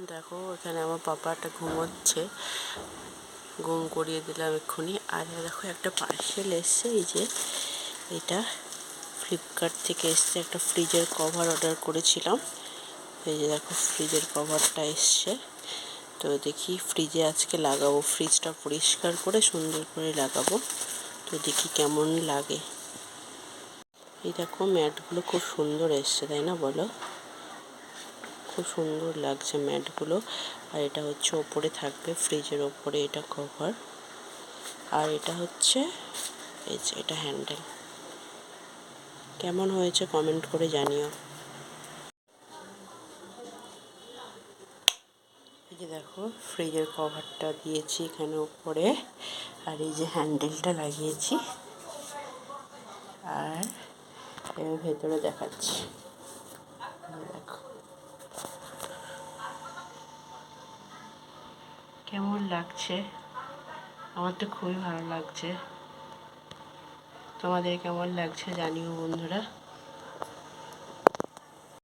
দেখো এখানে আমার পাপাটা ঘুমোচ্ছে, ঘুম করিয়ে দিলাম এক্ষুনি। আর দেখো একটা পার্সেল এসছে, এই যে এটা ফ্লিপকার্ট থেকে এসছে, একটা ফ্রিজের কভার অর্ডার করেছিলাম। এই যে দেখো ফ্রিজের কভারটা এসছে। তো দেখি ফ্রিজে আজকে লাগাবো, ফ্রিজটা পরিষ্কার করে সুন্দর করে লাগাবো। তো দেখি কেমন লাগে। এই দেখো ম্যাটগুলো খুব সুন্দর এসছে, তাই না বলো? খুব সুন্দর লাগছে ম্যাটগুলো। আর এটা হচ্ছে ওপরে থাকবে, ফ্রিজের ওপরে এটা কভার। আর এটা হচ্ছে এই যে এটা হ্যান্ডেল। কেমন হয়েছে কমেন্ট করে জানিও। এই যে দেখো ফ্রিজের কভারটা দিয়েছি এখানে ওপরে, আর এই যে হ্যান্ডেলটা লাগিয়েছি। আর এর ভেতরে দেখাচ্ছি, দেখো কেমন লাগছে। আমার তো খুবই ভালো লাগছে। তোমাদের কেমন লাগছে জানিও বন্ধুরা।